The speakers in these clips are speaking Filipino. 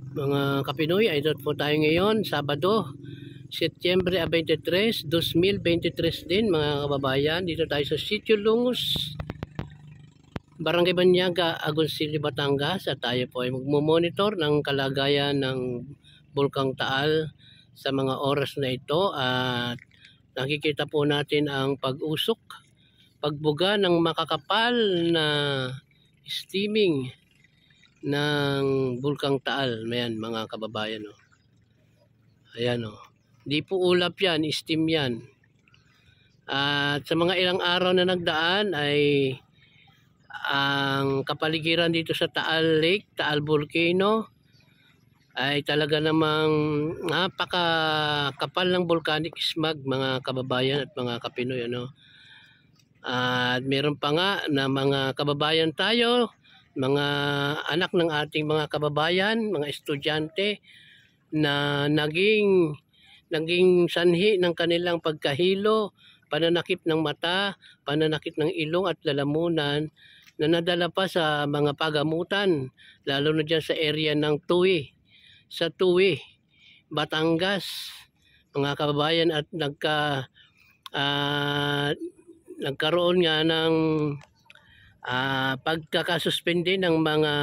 Mga Kapinoy, ay dito po tayo ngayon, Sabado, Setyembre 23, 2023 din mga kababayan. Dito tayo sa Sitio Lungus, Barangay Banyaga, Agoncillo, Batangas. At tayo po ay magmumonitor ng kalagayan ng Bulkang Taal sa mga oras na ito. At nakikita po natin ang pag-usok, pagbuga ng makakapal na steaming ng Bulkang Taal. Ayan mga kababayan, oh. Ayan, oh. Di po ulap yan, steam yan. At sa mga ilang araw na nagdaan ay ang kapaligiran dito sa Taal Lake, Taal Volcano ay talaga namang napakakapal ng volcanic smog mga kababayan at mga Kapinoy, ano. At meron pa nga na mga kababayan tayo, mga anak ng ating mga kababayan, mga estudyante na naging sanhi ng kanilang pagkahilo, pananakip ng mata, pananakip ng ilong at lalamunan na nadala pa sa mga pagamutan, lalo na dyan sa area ng Tui, sa Tui, Batangas, mga kababayan. At nagkaroon nga ng pagkakasuspende ng mga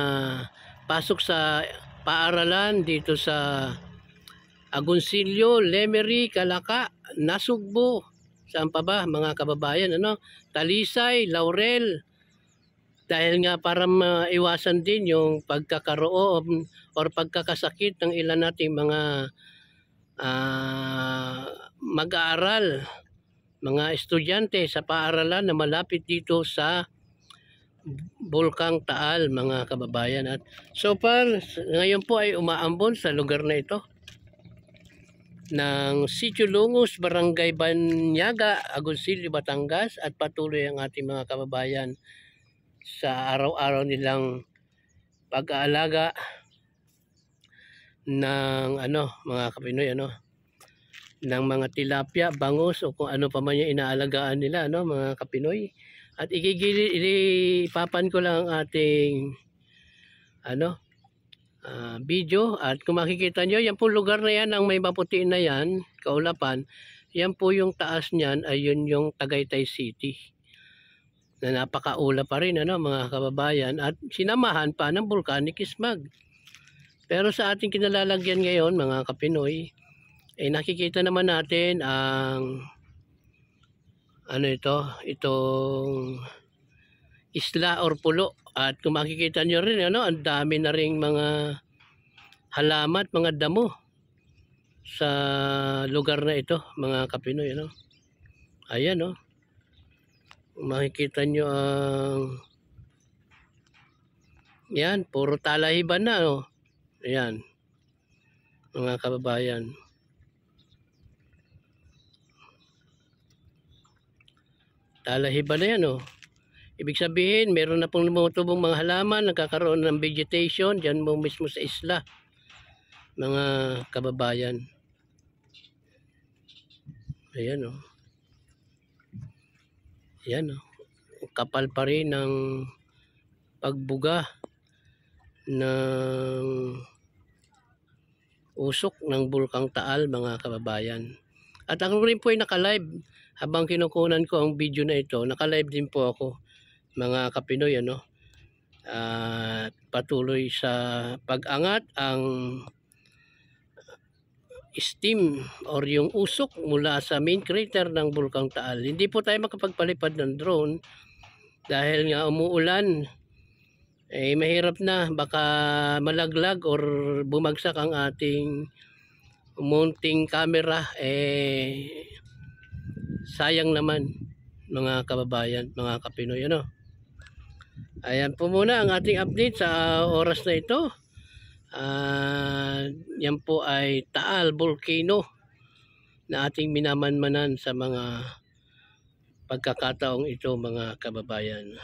pasok sa paaralan dito sa Agoncillo, Lemery, Calaca, Nasugbu, saan pa ba mga kababayan, ano, Talisay, Laurel, dahil nga para maiwasan din yung pagkakaroon or pagkakasakit ng ilan nating mga mag-aaral, mga estudyante sa paaralan na malapit dito sa Bulkang Taal mga kababayan. At so far ngayon po ay umaambon sa lugar na ito ng Sitio Lungus, Barangay Banyaga, Agoncillo, Batangas. At patuloy ang ating mga kababayan sa araw-araw nilang pag-aalaga ng mga Kapinoy, ng mga tilapia, bangus o kung ano pa man yung inaalagaan nila, mga Kapinoy. At ipapan ko lang ang ating video. At kung makikita nyo, yan po lugar na yan, ang may maputi na yan, kaulapan, yan po yung taas niyan, ay yun yung Tagaytay City na napakaula pa rin, mga kababayan, at sinamahan pa ng volcanic smog. Pero sa ating kinalalagyan ngayon mga Kapinoy, ay nakikita naman natin ang itong isla or pulo. At kung makikita nyo rin, ang dami na ring mga halaman, mga damo sa lugar na ito mga Kapinoy, ayan, kung makikita nyo ang yan, puro talahiban na, ayan mga kababayan. Talahiban na yan, ibig sabihin meron na pong lumutubong mga halaman, nagkakaroon ng vegetation dyan mo mismo sa isla mga kababayan. Ayan, ayan, kapal pa rin ng pagbuga ng usok ng Bulkang Taal mga kababayan. At ako rin po ay naka-live habang kinukunan ko ang video na ito. Naka-live din po ako mga Kapinoy, patuloy sa pag-angat ang steam or yung usok mula sa main crater ng Bulkang Taal. Hindi po tayo makapagpalipad ng drone dahil nga umuulan. Mahirap na, baka malaglag or bumagsak ang ating mounting camera. Sayang naman mga kababayan, mga Kapinoy, Ayan po muna ang ating update sa oras na ito. Yan po ay Taal Volcano na ating minamanmanan sa mga pagkakataong ito mga kababayan.